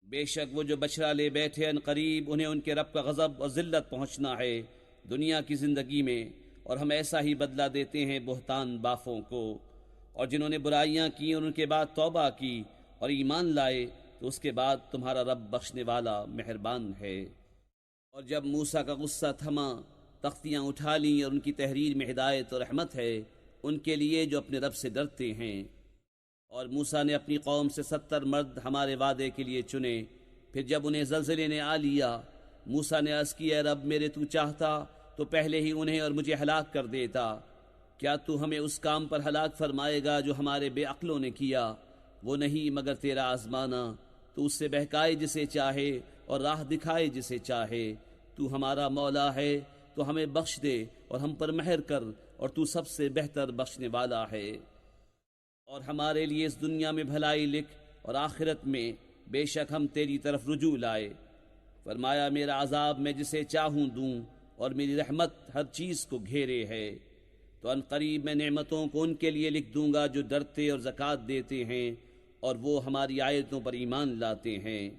S1: بے شک وہ جو بچڑا لے بیٹھے ان قریب انہیں ان کے رب کا غضب اور ذلت پہنچنا ہے دنیا کی زندگی میں، اور ہم ایسا ہی بدلہ دیتے ہیں بہتان بافوں کو۔ اور جنہوں نے برائیاں کی اور ان کے بعد توبہ کی اور ایمان لائے تو اس کے بعد تمہارا رب بخشنے والا مہربان ہے۔ اور جب موسیٰ کا غصہ تھما، تختیاں اٹھا لیں، اور ان کی تحریر میں ہدایت اور رحمت ہے ان کے لیے جو اپنے رب سے ڈرتے ہیں۔ اور موسیٰ نے اپنی قوم سے 70 مرد ہمارے وعدے کے لیے چنے، پھر جب انہیں زلزلے نے آ لیا، موسیٰ نے عرض کی اے رب میرے تو چاہتا تو پہلے ہی انہیں اور مجھے ہلاک کر دیتا، کیا تو ہمیں اس کام پر ہلاک فرمائے گا جو ہمارے بے عقلوں نے کیا؟ وہ نہیں مگر تیرا آزمانا، تو اس سے بہکائے جسے چاہے اور راہ دکھائے جسے چاہے۔ تو ہمارا مولا ہے تو ہمیں بخش دے اور ہم پر مہر کر، اور تو سب سے بہتر بخشنے والا ہے۔ اور ہمارے لیے اس دنیا میں بھلائی لکھ اور آخرت میں بے شک ہم تیری طرف رجوع لائے۔ فرمایا میرا عذاب میں جسے چاہوں دوں اور میری رحمت ہر چیز کو گھیرے ہے، تو ان قریب میں نعمتوں کو ان کے لیے لکھ دوں گا جو ڈرتے اور زکوٰۃ دیتے ہیں اور وہ ہماری آیتوں پر ایمان لاتے ہیں۔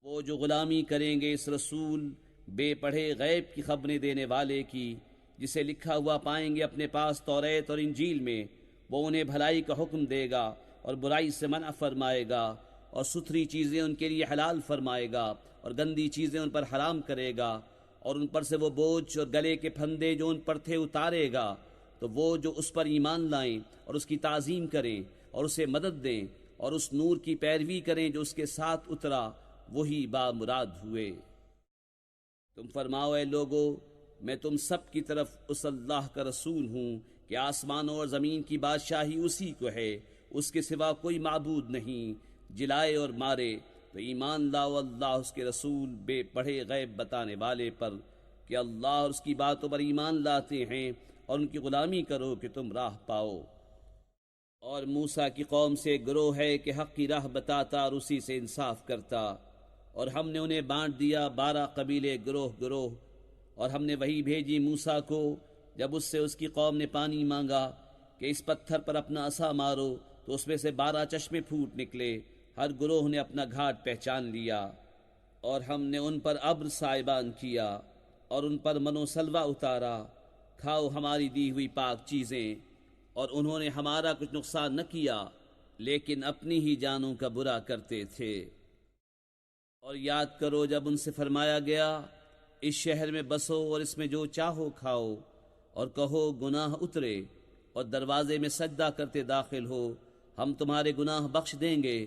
S1: وہ جو غلامی کریں گے اس رسول بے پڑھے غیب کی خبریں دینے والے کی، جسے لکھا ہوا پائیں گے اپنے پاس توریت اور انجیل میں، وہ انہیں بھلائی کا حکم دے گا اور برائی سے منع فرمائے گا، اور ستھری چیزیں ان کے لیے حلال فرمائے گا اور گندی چیزیں ان پر حرام کرے گا، اور ان پر سے وہ بوجھ اور گلے کے پھندے جو ان پر تھے اتارے گا، تو وہ جو اس پر ایمان لائیں اور اس کی تعظیم کریں اور اسے مدد دیں اور اس نور کی پیروی کریں جو اس کے ساتھ اترا، وہی بامراد ہوئے۔ تم فرماؤ اے لوگو میں تم سب کی طرف اس اللہ کا رسول ہوں کہ آسمانوں اور زمین کی بادشاہی اسی کو ہے، اس کے سوا کوئی معبود نہیں، جلائے اور مارے تو ایمان لاؤ اللہ اس کے رسول بے پڑھے غیب بتانے والے پر، کہ اللہ اور اس کی باتوں پر ایمان لاتے ہیں اور ان کی غلامی کرو کہ تم راہ پاؤ۔ اور موسیٰ کی قوم سے ایک گروہ ہے کہ حق کی راہ بتاتا اور اسی سے انصاف کرتا، اور ہم نے انہیں بانٹ دیا 12 قبیلے گروہ گروہ، اور ہم نے وہی بھیجی موسیٰ کو جب اس سے اس کی قوم نے پانی مانگا کہ اس پتھر پر اپنا عصا مارو، تو اس میں سے 12 چشمے پھوٹ نکلے، ہر گروہ نے اپنا گھاٹ پہچان لیا۔ اور ہم نے ان پر ابر سائبان کیا اور ان پر من و سلوہ اتارا، کھاؤ ہماری دی ہوئی پاک چیزیں، اور انہوں نے ہمارا کچھ نقصان نہ کیا لیکن اپنی ہی جانوں کا برا کرتے تھے۔ اور یاد کرو جب ان سے فرمایا گیا اس شہر میں بسو اور اس میں جو چاہو کھاؤ، اور کہو گناہ اترے اور دروازے میں سجدہ کرتے داخل ہو، ہم تمہارے گناہ بخش دیں گے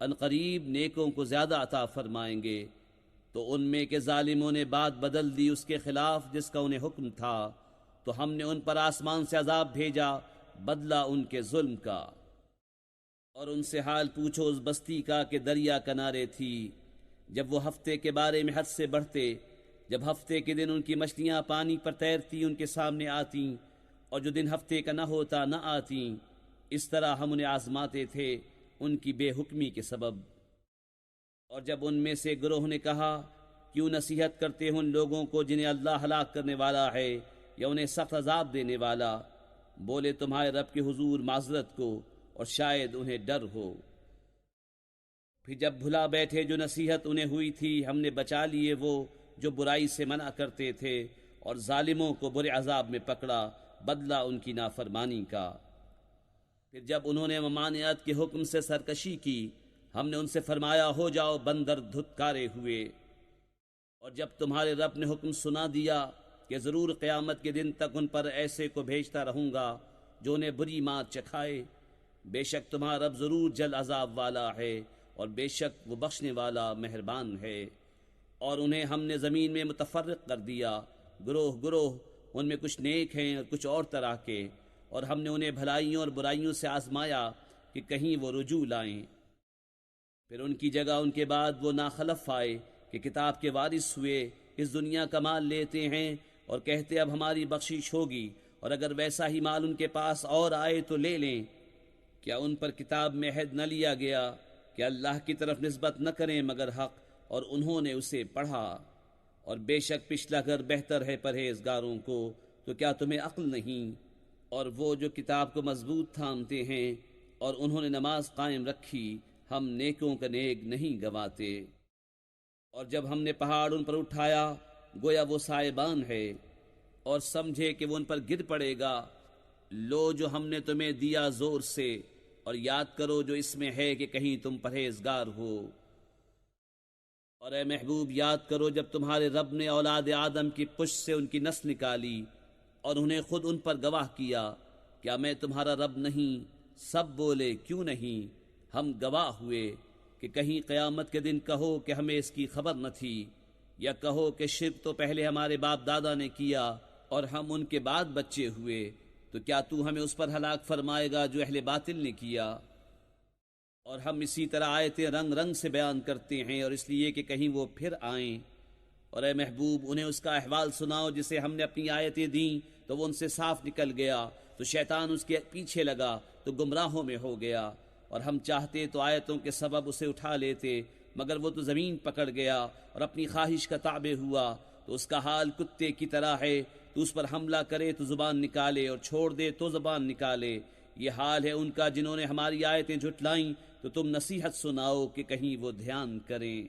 S1: ان قریب نیکوں کو زیادہ عطا فرمائیں گے۔ تو ان میں کے ظالموں نے بات بدل دی اس کے خلاف جس کا انہیں حکم تھا، تو ہم نے ان پر آسمان سے عذاب بھیجا بدلہ ان کے ظلم کا۔ اور ان سے حال پوچھو اس بستی کا کہ دریا کنارے تھی، جب وہ ہفتے کے بارے میں حد سے بڑھتے، جب ہفتے کے دن ان کی مچھلیاں پانی پر تیرتی ان کے سامنے آتیں، اور جو دن ہفتے کا نہ ہوتا نہ آتیں۔ اس طرح ہم انہیں آزماتے تھے ان کی بے حکمی کے سبب۔ اور جب ان میں سے گروہ نے کہا کیوں نصیحت کرتے ہو ان لوگوں کو جنہیں اللہ ہلاک کرنے والا ہے یا انہیں سخت عذاب دینے والا، بولے تمہارے رب کے حضور معذرت کو، اور شاید انہیں ڈر ہو۔ پھر جب بھلا بیٹھے جو نصیحت انہیں ہوئی تھی، ہم نے بچا لیے وہ جو برائی سے منع کرتے تھے، اور ظالموں کو برے عذاب میں پکڑا بدلہ ان کی نافرمانی کا۔ پھر جب انہوں نے ممانعت کے حکم سے سرکشی کی، ہم نے ان سے فرمایا ہو جاؤ بندر دھتکارے ہوئے۔ اور جب تمہارے رب نے حکم سنا دیا کہ ضرور قیامت کے دن تک ان پر ایسے کو بھیجتا رہوں گا جو انہیں بری مات چکھائے، بے شک تمہارا رب ضرور جل عذاب والا ہے، اور بے شک وہ بخشنے والا مہربان ہے۔ اور انہیں ہم نے زمین میں متفرق کر دیا، گروہ گروہ، ان میں کچھ نیک ہیں اور کچھ اور طرح کے، اور ہم نے انہیں بھلائیوں اور برائیوں سے آزمایا کہ کہیں وہ رجوع لائیں۔ پھر ان کی جگہ ان کے بعد وہ ناخلف آئے کہ کتاب کے وارث ہوئے، اس دنیا کا مال لیتے ہیں اور کہتے اب ہماری بخشش ہوگی، اور اگر ویسا ہی مال ان کے پاس اور آئے تو لے لیں۔ کیا ان پر کتاب میں عہد نہ لیا گیا کہ اللہ کی طرف نسبت نہ کریں مگر حق، اور انہوں نے اسے پڑھا۔ اور بے شک پچھلا گھر بہتر ہے پرہیزگاروں کو، تو کیا تمہیں عقل نہیں؟ اور وہ جو کتاب کو مضبوط تھامتے ہیں اور انہوں نے نماز قائم رکھی، ہم نیکوں کا نیک نہیں گواتے۔ اور جب ہم نے پہاڑ ان پر اٹھایا گویا وہ سائبان ہے، اور سمجھے کہ وہ ان پر گر پڑے گا، لو جو ہم نے تمہیں دیا زور سے، اور یاد کرو جو اس میں ہے کہ کہیں تم پرہیزگار ہو۔ اور اے محبوب یاد کرو جب تمہارے رب نے اولاد آدم کی پشت سے ان کی نسل نکالی اور انہیں خود ان پر گواہ کیا، کیا میں تمہارا رب نہیں؟ سب بولے کیوں نہیں؟ ہم گواہ ہوئے۔ کہ کہیں قیامت کے دن کہو کہ ہمیں اس کی خبر نہ تھی، یا کہو کہ شرک تو پہلے ہمارے باپ دادا نے کیا اور ہم ان کے بعد بچے ہوئے، تو کیا تو ہمیں اس پر ہلاک فرمائے گا جو اہل باطل نے کیا؟ اور ہم اسی طرح آیتیں رنگ رنگ سے بیان کرتے ہیں، اور اس لیے کہ کہیں وہ پھر آئیں۔ اور اے محبوب انہیں اس کا احوال سناؤ جسے ہم نے اپنی آیتیں دیں تو وہ ان سے صاف نکل گیا، تو شیطان اس کے پیچھے لگا تو گمراہوں میں ہو گیا۔ اور ہم چاہتے تو آیتوں کے سبب اسے اٹھا لیتے، مگر وہ تو زمین پکڑ گیا اور اپنی خواہش کا تابع ہوا، تو اس کا حال کتے کی طرح ہے۔ تو اس پر حملہ کرے تو زبان نکالے، اور چھوڑ دے تو زبان نکالے۔ یہ حال ہے ان کا جنہوں نے ہماری آیتیں جھٹلائیں، تو تم نصیحت سناؤ کہ کہیں وہ دھیان کریں۔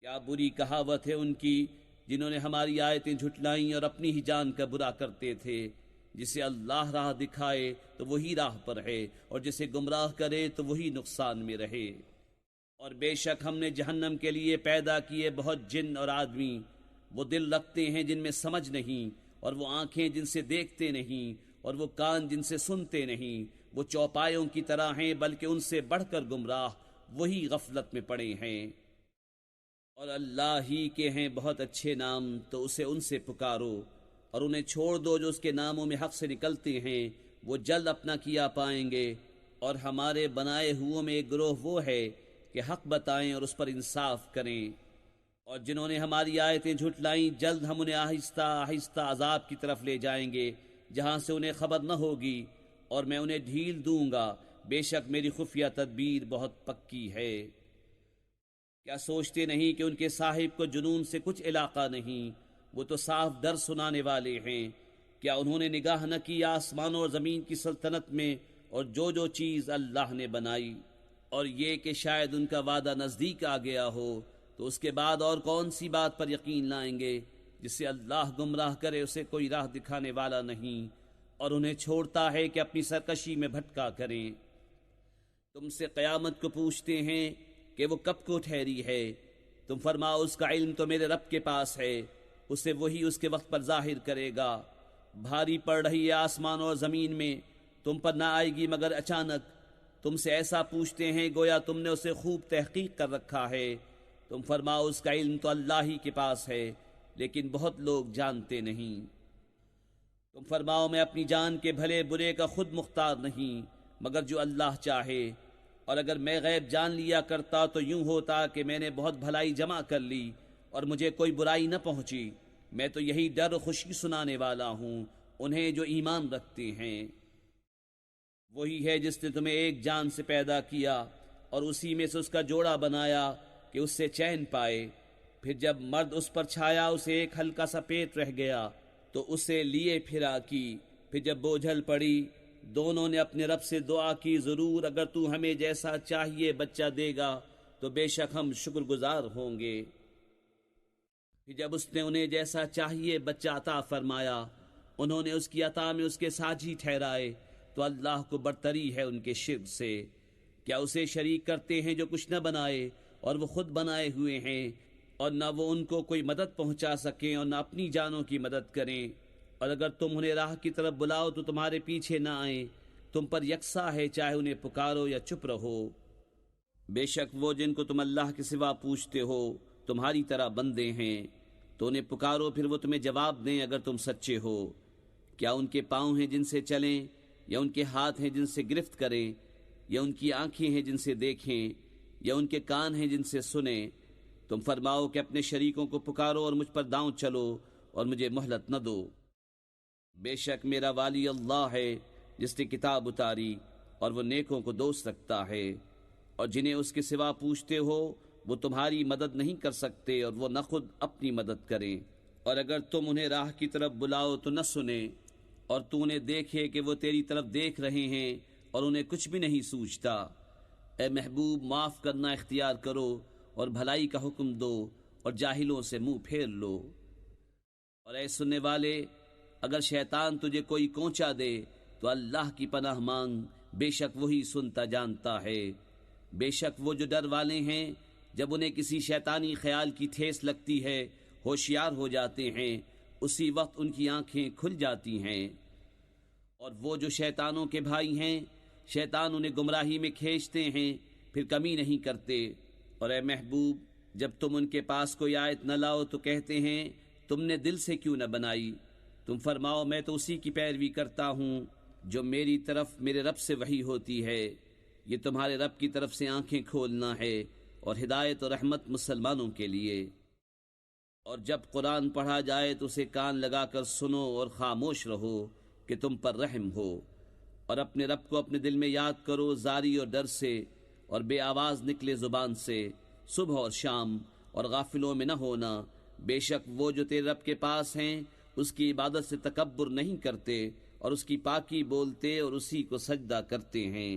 S1: کیا بری کہاوت ہے ان کی جنہوں نے ہماری آیتیں جھٹلائیں اور اپنی ہی جان کا برا کرتے تھے۔ جسے اللہ راہ دکھائے تو وہی راہ پر ہے، اور جسے گمراہ کرے تو وہی نقصان میں رہے۔ اور بے شک ہم نے جہنم کے لیے پیدا کیے بہت جن اور آدمی، وہ دل رکھتے ہیں جن میں سمجھ نہیں، اور وہ آنکھیں جن سے دیکھتے نہیں، اور وہ کان جن سے سنتے نہیں۔ وہ چوپایوں کی طرح ہیں بلکہ ان سے بڑھ کر گمراہ، وہی غفلت میں پڑے ہیں۔ اور اللہ ہی کے ہیں بہت اچھے نام، تو اسے ان سے پکارو، اور انہیں چھوڑ دو جو اس کے ناموں میں حق سے نکلتے ہیں، وہ جلد اپنا کیا پائیں گے۔ اور ہمارے بنائے ہوئوں میں ایک گروہ وہ ہے کہ حق بتائیں اور اس پر انصاف کریں۔ اور جنہوں نے ہماری آیتیں جھٹلائیں، جلد ہم انہیں آہستہ آہستہ عذاب کی طرف لے جائیں گے جہاں سے انہیں خبر نہ ہوگی، اور میں انہیں ڈھیل دوں گا، بے شک میری خفیہ تدبیر بہت پکی ہے۔ کیا سوچتے نہیں کہ ان کے صاحب کو جنون سے کچھ علاقہ نہیں؟ وہ تو صاف در سنانے والے ہیں۔ کیا انہوں نے نگاہ نہ کی آسمانوں اور زمین کی سلطنت میں، اور جو چیز اللہ نے بنائی، اور یہ کہ شاید ان کا وعدہ نزدیک آ گیا ہو، تو اس کے بعد اور کون سی بات پر یقین لائیں گے؟ جسے اللہ گمراہ کرے اسے کوئی راہ دکھانے والا نہیں، اور انہیں چھوڑتا ہے کہ اپنی سرکشی میں بھٹکا کریں۔ تم سے قیامت کو پوچھتے ہیں کہ وہ کب کو ٹھہری ہے، تم فرماؤ اس کا علم تو میرے رب کے پاس ہے، اسے وہی اس کے وقت پر ظاہر کرے گا۔ بھاری پڑ رہی ہے آسمان اور زمین میں، تم پر نہ آئے گی مگر اچانک، تم سے ایسا پوچھتے ہیں گویا تم نے اسے خوب تحقیق کر رکھا ہے۔ تم فرماؤ اس کا علم تو اللہ ہی کے پاس ہے، لیکن بہت لوگ جانتے نہیں۔ تم فرماؤ میں اپنی جان کے بھلے برے کا خود مختار نہیں، مگر جو اللہ چاہے، اور اگر میں غیب جان لیا کرتا تو یوں ہوتا کہ میں نے بہت بھلائی جمع کر لی اور مجھے کوئی برائی نہ پہنچی۔ میں تو یہی ڈر و خوشی سنانے والا ہوں انہیں جو ایمان رکھتے ہیں۔ وہی ہے جس نے تمہیں ایک جان سے پیدا کیا اور اسی میں سے اس کا جوڑا بنایا کہ اس سے چین پائے، پھر جب مرد اس پر چھایا اسے ایک ہلکا سا پیٹ رہ گیا تو اسے لیے پھرا کی، پھر جب بوجھل پڑی دونوں نے اپنے رب سے دعا کی، ضرور اگر تو ہمیں جیسا چاہیے بچہ دے گا تو بے شک ہم شکر گزار ہوں گے۔ پھر جب اس نے انہیں جیسا چاہیے بچہ عطا فرمایا، انہوں نے اس کی عطا میں اس کے ساجی ٹھہرائے، تو اللہ کو برتری ہے ان کے شرک سے۔ کیا اسے شریک کرتے ہیں جو کچھ نہ بنائے اور وہ خود بنائے ہوئے ہیں، اور نہ وہ ان کو کوئی مدد پہنچا سکیں اور نہ اپنی جانوں کی مدد کریں، اور اگر تم انہیں راہ کی طرف بلاؤ تو تمہارے پیچھے نہ آئیں، تم پر یکساں ہے چاہے انہیں پکارو یا چپ رہو۔ بے شک وہ جن کو تم اللہ کے سوا پوچھتے ہو تمہاری طرح بندے ہیں، تو انہیں پکارو پھر وہ تمہیں جواب دیں اگر تم سچے ہو۔ کیا ان کے پاؤں ہیں جن سے چلیں، یا ان کے ہاتھ ہیں جن سے گرفت کریں، یا ان کی آنکھیں ہیں جن سے دیکھیں، یا ان کے کان ہیں جن سے سنیں؟ تم فرماؤ کہ اپنے شریکوں کو پکارو اور مجھ پر داؤں چلو اور مجھے مہلت نہ دو۔ بے شک میرا والی اللہ ہے جس نے کتاب اتاری اور وہ نیکوں کو دوست رکھتا ہے، اور جنہیں اس کے سوا پوچھتے ہو وہ تمہاری مدد نہیں کر سکتے اور وہ نہ خود اپنی مدد کریں، اور اگر تم انہیں راہ کی طرف بلاؤ تو نہ سنیں، اور تو انہیں دیکھے کہ وہ تیری طرف دیکھ رہے ہیں اور انہیں کچھ بھی نہیں سوچتا۔ اے محبوب معاف کرنا اختیار کرو اور بھلائی کا حکم دو اور جاہلوں سے منہ پھیر لو۔ اور اے سننے والے، اگر شیطان تجھے کوئی کونچا دے تو اللہ کی پناہ مانگ، بے شک وہی سنتا جانتا ہے۔ بے شک وہ جو ڈر والے ہیں جب انہیں کسی شیطانی خیال کی ٹھیس لگتی ہے ہوشیار ہو جاتے ہیں، اسی وقت ان کی آنکھیں کھل جاتی ہیں۔ اور وہ جو شیطانوں کے بھائی ہیں، شیطان انہیں گمراہی میں کھینچتے ہیں پھر کمی نہیں کرتے۔ اور اے محبوب، جب تم ان کے پاس کوئی آیت نہ لاؤ تو کہتے ہیں تم نے دل سے کیوں نہ بنائی؟ تم فرماؤ میں تو اسی کی پیروی کرتا ہوں جو میری طرف میرے رب سے وحی ہوتی ہے۔ یہ تمہارے رب کی طرف سے آنکھیں کھولنا ہے اور ہدایت اور رحمت مسلمانوں کے لیے۔ اور جب قرآن پڑھا جائے تو اسے کان لگا کر سنو اور خاموش رہو کہ تم پر رحم ہو، اور اپنے رب کو اپنے دل میں یاد کرو زاری اور ڈر سے، اور بے آواز نکلے زبان سے صبح اور شام، اور غافلوں میں نہ ہونا۔ بے شک وہ جو تیرے رب کے پاس ہیں اس کی عبادت سے تکبر نہیں کرتے، اور اس کی پاکی بولتے اور اسی کو سجدہ کرتے ہیں۔